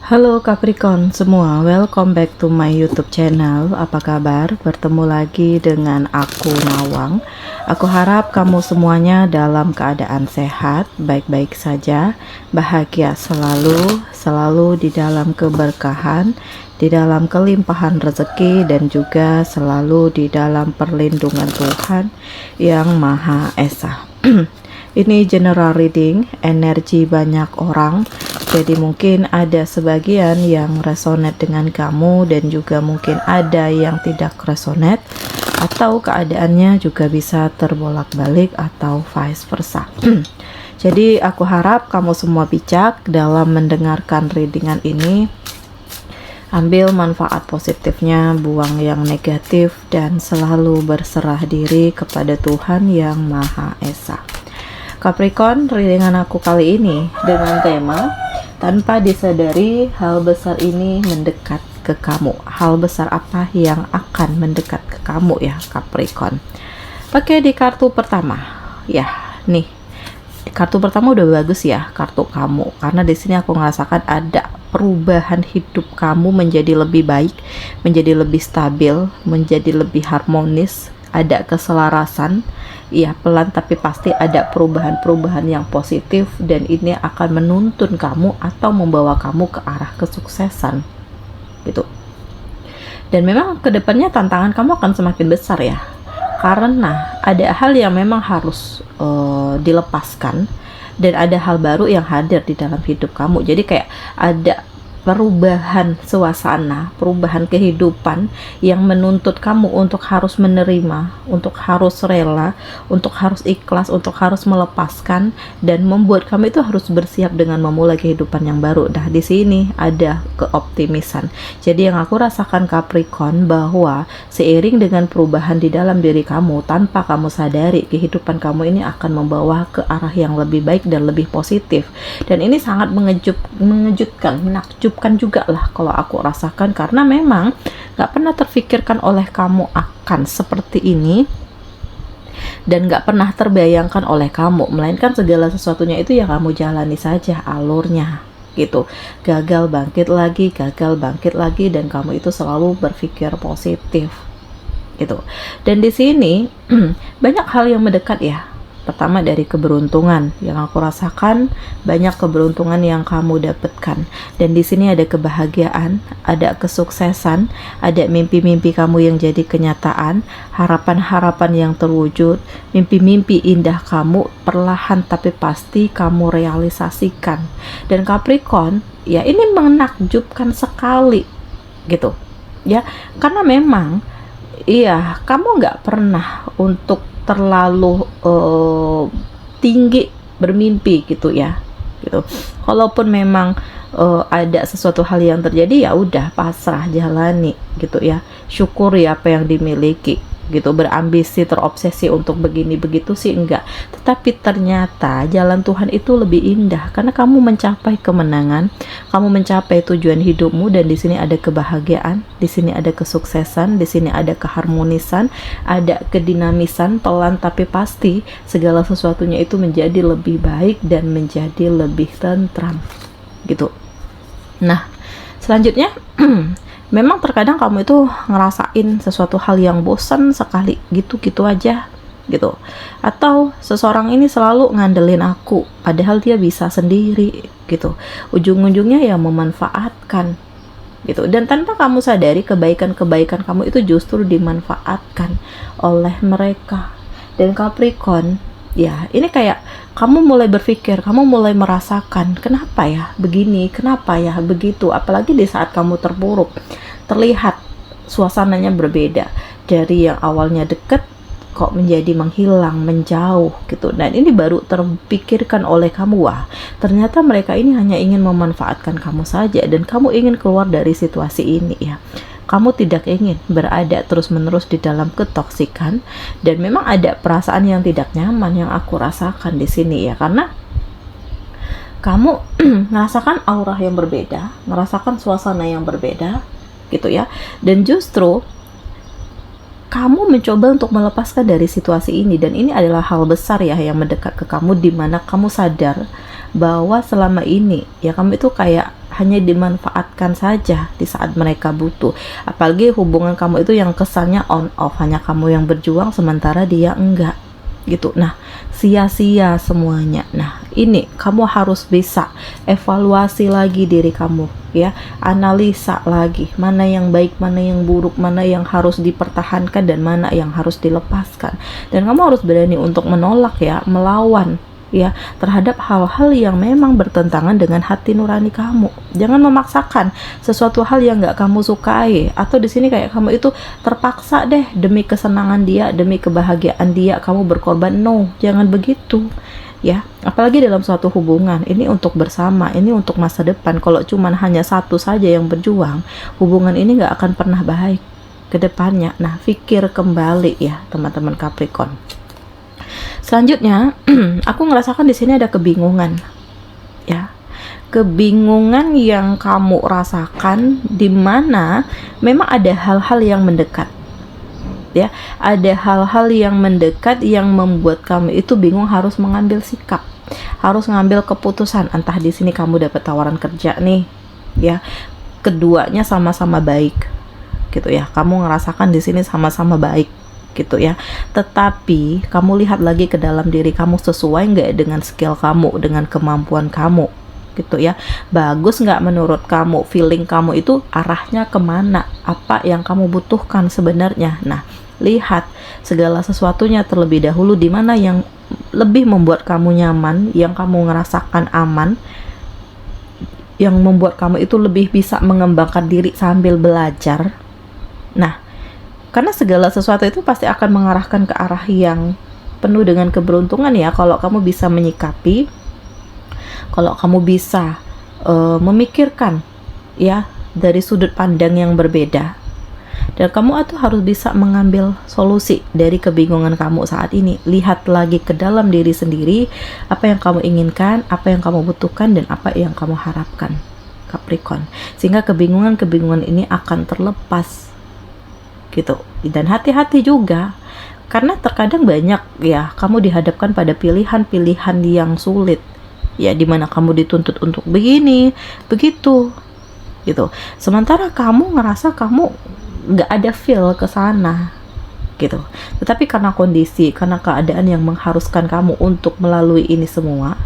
Halo Capricorn semua, welcome back to my YouTube channel. Apa kabar? Bertemu lagi dengan aku Nawang. Aku harap kamu semuanya dalam keadaan sehat, baik-baik saja, bahagia selalu di dalam keberkahan, di dalam kelimpahan rezeki, dan juga selalu di dalam perlindungan Tuhan yang Maha Esa. Ini general reading, energi banyak orang. Jadi mungkin ada sebagian yang resonate dengan kamu dan juga mungkin ada yang tidak resonate, atau keadaannya juga bisa terbolak-balik atau vice versa. Jadi aku harap kamu semua bijak dalam mendengarkan readingan ini. Ambil manfaat positifnya, buang yang negatif, dan selalu berserah diri kepada Tuhan yang Maha Esa. Capricorn, readingan aku kali ini dengan tema tanpa disadari hal besar ini mendekat ke kamu. Hal besar apa yang akan mendekat ke kamu ya Capricorn? Oke, di kartu pertama. Ya, nih. Kartu pertama udah bagus ya, kartu kamu. Karena di sini aku merasakan ada perubahan hidup kamu menjadi lebih baik, menjadi lebih stabil, menjadi lebih harmonis, ada keselarasan. Ya, pelan tapi pasti ada perubahan-perubahan yang positif, dan ini akan menuntun kamu atau membawa kamu ke arah kesuksesan gitu. Dan memang kedepannya tantangan kamu akan semakin besar ya, karena ada hal yang memang harus dilepaskan, dan ada hal baru yang hadir di dalam hidup kamu. Jadi kayak ada perubahan suasana, perubahan kehidupan yang menuntut kamu untuk harus menerima, untuk harus rela, untuk harus ikhlas, untuk harus melepaskan, dan membuat kamu itu harus bersiap dengan memulai kehidupan yang baru. Nah, di sini ada keoptimisan. Jadi yang aku rasakan Capricorn, bahwa seiring dengan perubahan di dalam diri kamu, tanpa kamu sadari, kehidupan kamu ini akan membawa ke arah yang lebih baik dan lebih positif. Dan ini sangat mengejutkan, menakjubkan juga lah kalau aku rasakan, karena memang gak pernah terfikirkan oleh kamu akan seperti ini, dan gak pernah terbayangkan oleh kamu, melainkan segala sesuatunya itu ya kamu jalani saja alurnya gitu. Gagal bangkit lagi, dan kamu itu selalu berpikir positif gitu. Dan di sini banyak hal yang mendekat ya. Pertama dari keberuntungan yang aku rasakan, banyak keberuntungan yang kamu dapatkan. Dan di sini ada kebahagiaan, ada kesuksesan, ada mimpi-mimpi kamu yang jadi kenyataan, harapan-harapan yang terwujud, mimpi-mimpi indah kamu perlahan tapi pasti kamu realisasikan. Dan Capricorn, ya ini menakjubkan sekali gitu. Ya, karena memang iya, kamu nggak pernah untuk terlalu tinggi bermimpi gitu ya gitu. Kalaupun memang ada sesuatu hal yang terjadi, ya udah pasrah, jalani gitu ya, syukuri apa yang dimiliki gitu. Berambisi, terobsesi untuk begini begitu sih enggak, tetapi ternyata jalan Tuhan itu lebih indah karena kamu mencapai kemenangan, kamu mencapai tujuan hidupmu. Dan di sini ada kebahagiaan, di sini ada kesuksesan, di sini ada keharmonisan, ada kedinamisan, pelan tapi pasti segala sesuatunya itu menjadi lebih baik dan menjadi lebih tentram gitu. Nah, selanjutnya memang terkadang kamu itu ngerasain sesuatu hal yang bosan sekali gitu-gitu aja gitu. Atau seseorang ini selalu ngandelin aku, padahal dia bisa sendiri gitu. Ujung-ujungnya ya memanfaatkan gitu. Dan tanpa kamu sadari, kebaikan-kebaikan kamu itu justru dimanfaatkan oleh mereka. Dan Capricorn, ya ini kayak kamu mulai berpikir, kamu mulai merasakan, kenapa ya begini, kenapa ya begitu. Apalagi di saat kamu terpuruk, terlihat suasananya berbeda. Dari yang awalnya deket kok menjadi menghilang, menjauh gitu. Dan ini baru terpikirkan oleh kamu, wah ternyata mereka ini hanya ingin memanfaatkan kamu saja, dan kamu ingin keluar dari situasi ini ya. Kamu tidak ingin berada terus-menerus di dalam ketoksikan, dan memang ada perasaan yang tidak nyaman yang aku rasakan di sini ya, karena kamu merasakan aura yang berbeda, merasakan suasana yang berbeda gitu ya. Dan justru kamu mencoba untuk melepaskan dari situasi ini, dan ini adalah hal besar ya yang mendekat ke kamu, di mana kamu sadar bahwa selama ini ya kamu itu kayak hanya dimanfaatkan saja di saat mereka butuh. Apalagi hubungan kamu itu yang kesannya on off, hanya kamu yang berjuang sementara dia enggak gitu. Nah, sia-sia semuanya. Nah, ini kamu harus bisa evaluasi lagi diri kamu ya, analisa lagi mana yang baik, mana yang buruk, mana yang harus dipertahankan dan mana yang harus dilepaskan. Dan kamu harus berani untuk menolak ya, melawan ya terhadap hal-hal yang memang bertentangan dengan hati nurani kamu. Jangan memaksakan sesuatu hal yang nggak kamu sukai, atau di sini kayak kamu itu terpaksa deh demi kesenangan dia, demi kebahagiaan dia kamu berkorban. No, jangan begitu ya. Apalagi dalam suatu hubungan, ini untuk bersama, ini untuk masa depan. Kalau cuman hanya satu saja yang berjuang, hubungan ini nggak akan pernah baik ke depannya. Nah, pikir kembali ya teman-teman Capricorn. Selanjutnya, aku ngerasakan di sini ada kebingungan, ya, kebingungan yang kamu rasakan, di mana memang ada hal-hal yang mendekat, ya, ada hal-hal yang mendekat yang membuat kamu itu bingung harus mengambil sikap, harus ngambil keputusan. Entah di sini kamu dapat tawaran kerja nih, ya, keduanya sama-sama baik, gitu ya, kamu ngerasakan di sini sama-sama baik, gitu ya, tetapi kamu lihat lagi ke dalam diri kamu, sesuai nggak dengan skill kamu, dengan kemampuan kamu, gitu ya, bagus nggak menurut kamu, feeling kamu itu arahnya kemana, apa yang kamu butuhkan sebenarnya. Nah, lihat segala sesuatunya terlebih dahulu, di mana yang lebih membuat kamu nyaman, yang kamu ngerasakan aman, yang membuat kamu itu lebih bisa mengembangkan diri sambil belajar. Nah, karena segala sesuatu itu pasti akan mengarahkan ke arah yang penuh dengan keberuntungan ya, kalau kamu bisa menyikapi, kalau kamu bisa memikirkan ya dari sudut pandang yang berbeda, dan kamu tuh harus bisa mengambil solusi dari kebingungan kamu saat ini. Lihat lagi ke dalam diri sendiri, apa yang kamu inginkan, apa yang kamu butuhkan, dan apa yang kamu harapkan, Capricorn, sehingga kebingungan-kebingungan ini akan terlepas gitu. Dan hati-hati juga, karena terkadang banyak ya kamu dihadapkan pada pilihan-pilihan yang sulit ya, dimana kamu dituntut untuk begini begitu gitu, sementara kamu ngerasa kamu nggak ada feel ke sana gitu. Tetapi karena kondisi, karena keadaan yang mengharuskan kamu untuk melalui ini semua,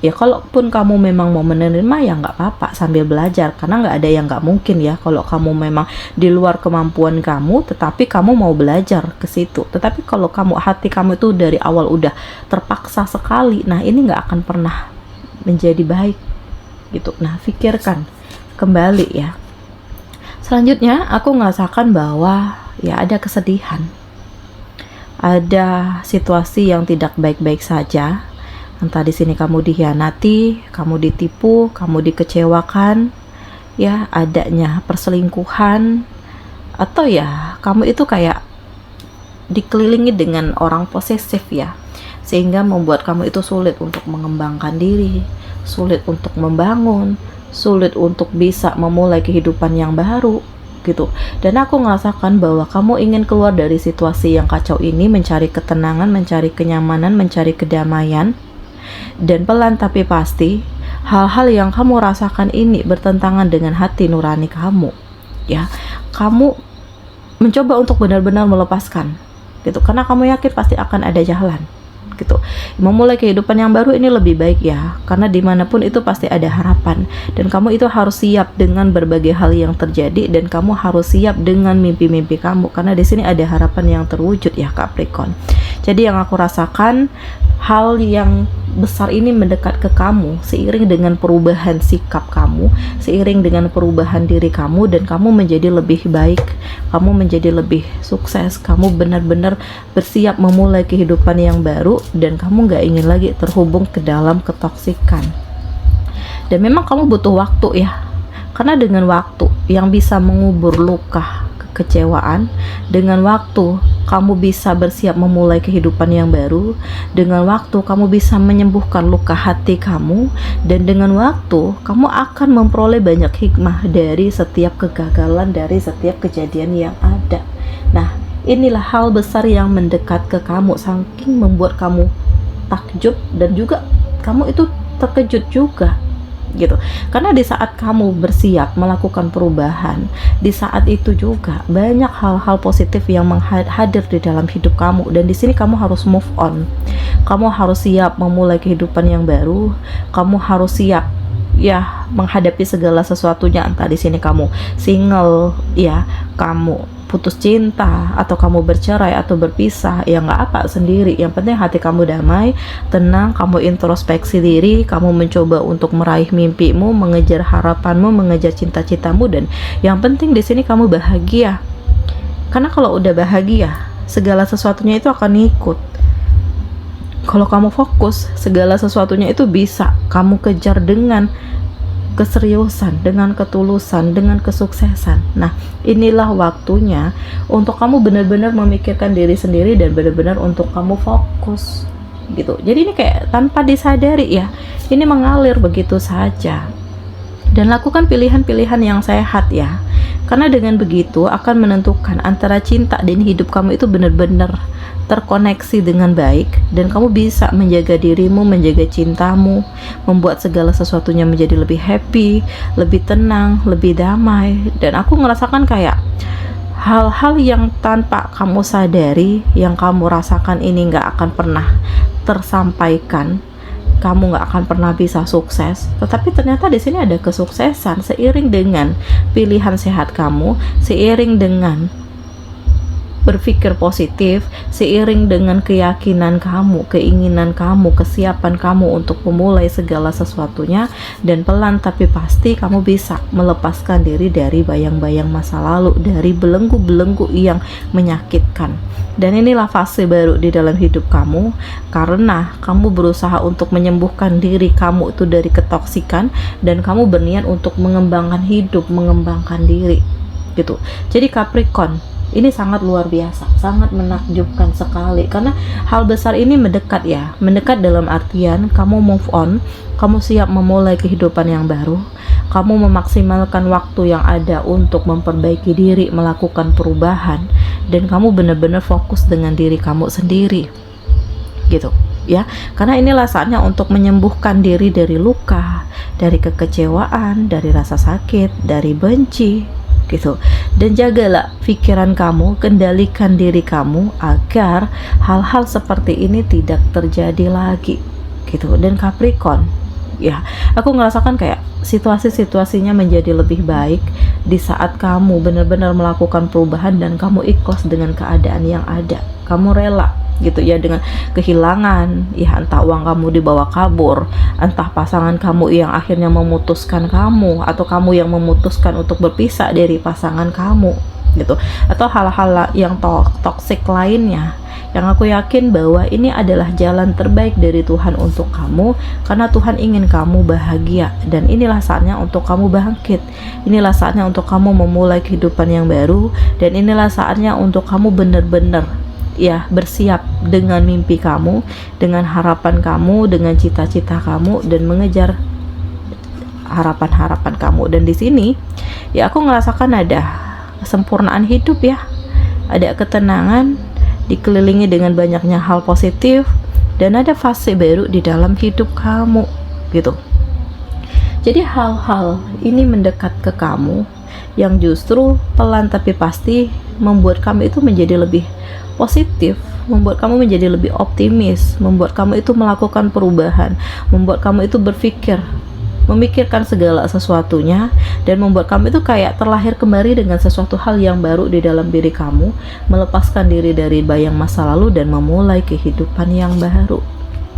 ya kalaupun kamu memang mau menerima ya nggak apa-apa sambil belajar, karena nggak ada yang nggak mungkin ya. Kalau kamu memang di luar kemampuan kamu tetapi kamu mau belajar ke situ, tetapi kalau kamu, hati kamu itu dari awal udah terpaksa sekali, nah ini nggak akan pernah menjadi baik gitu. Nah, pikirkan kembali ya. Selanjutnya aku ngerasakan bahwa ya ada kesedihan, ada situasi yang tidak baik-baik saja. Entah di sini kamu dikhianati, kamu ditipu, kamu dikecewakan, ya, adanya perselingkuhan, atau ya kamu itu kayak dikelilingi dengan orang posesif ya, sehingga membuat kamu itu sulit untuk mengembangkan diri, sulit untuk membangun, sulit untuk bisa memulai kehidupan yang baru gitu. Dan aku ngerasakan bahwa kamu ingin keluar dari situasi yang kacau ini, mencari ketenangan, mencari kenyamanan, mencari kedamaian. Dan pelan tapi pasti, hal-hal yang kamu rasakan ini bertentangan dengan hati nurani kamu ya. Kamu mencoba untuk benar-benar melepaskan gitu, karena kamu yakin pasti akan ada jalan gitu. Memulai kehidupan yang baru ini lebih baik ya, karena dimanapun itu pasti ada harapan, dan kamu itu harus siap dengan berbagai hal yang terjadi, dan kamu harus siap dengan mimpi-mimpi kamu, karena di sini ada harapan yang terwujud ya Capricorn. Jadi yang aku rasakan, hal yang besar ini mendekat ke kamu seiring dengan perubahan sikap kamu, seiring dengan perubahan diri kamu, dan kamu menjadi lebih baik, kamu menjadi lebih sukses, kamu benar-benar bersiap memulai kehidupan yang baru, dan kamu gak ingin lagi terhubung ke dalam ketoksikan. Dan memang kamu butuh waktu ya, karena dengan waktu yang bisa mengubur luka kekecewaan, dengan waktu kamu bisa bersiap memulai kehidupan yang baru, dengan waktu kamu bisa menyembuhkan luka hati kamu, dan dengan waktu kamu akan memperoleh banyak hikmah dari setiap kegagalan, dari setiap kejadian yang ada. Nah, inilah hal besar yang mendekat ke kamu, saking membuat kamu takjub, dan juga kamu itu terkejut juga gitu. Karena di saat kamu bersiap melakukan perubahan, di saat itu juga banyak hal-hal positif yang hadir di dalam hidup kamu, dan di sini kamu harus move on. Kamu harus siap memulai kehidupan yang baru. Kamu harus siap ya menghadapi segala sesuatunya, entah di sini kamu single ya, kamu putus cinta, atau kamu bercerai atau berpisah, ya nggak apa, sendiri. Yang penting hati kamu damai, tenang, kamu introspeksi diri, kamu mencoba untuk meraih mimpimu, mengejar harapanmu, mengejar cita-citamu, dan yang penting di sini kamu bahagia. Karena kalau udah bahagia, segala sesuatunya itu akan ikut. Kalau kamu fokus, segala sesuatunya itu bisa kamu kejar dengan keseriusan, dengan ketulusan, dengan kesuksesan. Nah, inilah waktunya untuk kamu benar-benar memikirkan diri sendiri dan benar-benar untuk kamu fokus gitu. Jadi ini kayak tanpa disadari ya, ini mengalir begitu saja. Dan lakukan pilihan-pilihan yang sehat ya. Karena dengan begitu akan menentukan antara cinta dan hidup kamu itu benar-benar terkoneksi dengan baik, dan kamu bisa menjaga dirimu, menjaga cintamu, membuat segala sesuatunya menjadi lebih happy, lebih tenang, lebih damai. Dan aku ngerasakan kayak hal-hal yang tanpa kamu sadari, yang kamu rasakan ini nggak akan pernah tersampaikan, kamu nggak akan pernah bisa sukses, tetapi ternyata di sini ada kesuksesan seiring dengan pilihan sehat kamu, seiring dengan berpikir positif, seiring dengan keyakinan kamu, keinginan kamu, kesiapan kamu untuk memulai segala sesuatunya. Dan pelan tapi pasti kamu bisa melepaskan diri dari bayang-bayang masa lalu, dari belenggu-belenggu yang menyakitkan. Dan inilah fase baru di dalam hidup kamu, karena kamu berusaha untuk menyembuhkan diri kamu itu dari ketoksikan, dan kamu berniat untuk mengembangkan hidup, mengembangkan diri gitu. Jadi Capricorn, ini sangat luar biasa, sangat menakjubkan sekali, karena hal besar ini mendekat ya. Mendekat dalam artian kamu move on, kamu siap memulai kehidupan yang baru, kamu memaksimalkan waktu yang ada untuk memperbaiki diri, melakukan perubahan, dan kamu benar-benar fokus dengan diri kamu sendiri gitu ya. Karena inilah saatnya untuk menyembuhkan diri dari luka, dari kekecewaan, dari rasa sakit, dari benci gitu. Dan jagalah pikiran kamu, kendalikan diri kamu agar hal-hal seperti ini tidak terjadi lagi gitu. Dan Capricorn ya, aku ngerasakan kayak situasi-situasinya menjadi lebih baik di saat kamu benar-benar melakukan perubahan dan kamu ikhlas dengan keadaan yang ada. Kamu rela gitu ya dengan kehilangan ya, entah uang kamu dibawa kabur, entah pasangan kamu yang akhirnya memutuskan kamu, atau kamu yang memutuskan untuk berpisah dari pasangan kamu gitu, atau hal-hal yang toksik lainnya. Yang aku yakin bahwa ini adalah jalan terbaik dari Tuhan untuk kamu, karena Tuhan ingin kamu bahagia. Dan inilah saatnya untuk kamu bangkit, inilah saatnya untuk kamu memulai kehidupan yang baru, dan inilah saatnya untuk kamu benar-benar ya bersiap dengan mimpi kamu, dengan harapan kamu, dengan cita-cita kamu, dan mengejar harapan-harapan kamu. Dan di sini ya aku ngerasakan ada kesempurnaan hidup ya, ada ketenangan, dikelilingi dengan banyaknya hal positif, dan ada fase baru di dalam hidup kamu gitu. Jadi hal-hal ini mendekat ke kamu yang justru pelan tapi pasti membuat kamu itu menjadi lebih positif, membuat kamu menjadi lebih optimis, membuat kamu itu melakukan perubahan, membuat kamu itu berpikir, memikirkan segala sesuatunya, dan membuat kamu itu kayak terlahir kembali dengan sesuatu hal yang baru di dalam diri kamu, melepaskan diri dari bayang masa lalu dan memulai kehidupan yang baru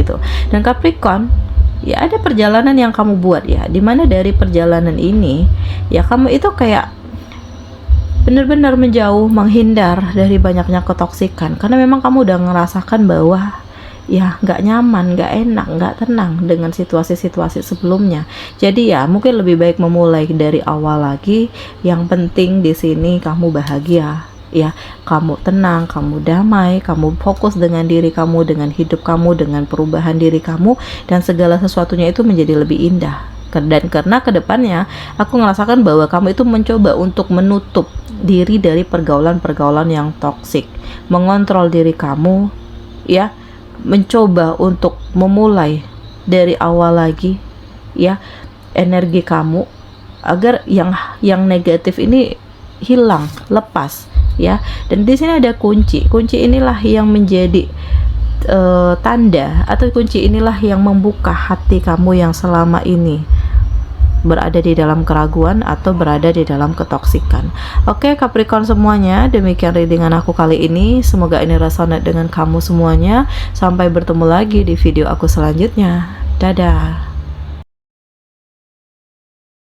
gitu. Dan Capricorn ya, ada perjalanan yang kamu buat ya, dimana dari perjalanan ini ya kamu itu kayak benar-benar menjauh, menghindar dari banyaknya ketoksikan, karena memang kamu udah ngerasakan bahwa ya nggak nyaman, nggak enak, nggak tenang dengan situasi-situasi sebelumnya. Jadi ya mungkin lebih baik memulai dari awal lagi. Yang penting di sini kamu bahagia ya, kamu tenang, kamu damai, kamu fokus dengan diri kamu, dengan hidup kamu, dengan perubahan diri kamu, dan segala sesuatunya itu menjadi lebih indah. Dan karena kedepannya aku ngerasakan bahwa kamu itu mencoba untuk menutup diri dari pergaulan-pergaulan yang toksik, mengontrol diri kamu ya, mencoba untuk memulai dari awal lagi ya, energi kamu, agar yang negatif ini hilang, lepas ya. Dan di sini ada kunci inilah yang menjadi tanda, atau kunci inilah yang membuka hati kamu yang selama ini berada di dalam keraguan atau berada di dalam ketoksikan. Oke Capricorn semuanya, demikian readingan aku kali ini. Semoga ini resonate dengan kamu semuanya. Sampai bertemu lagi di video aku selanjutnya. Dadah.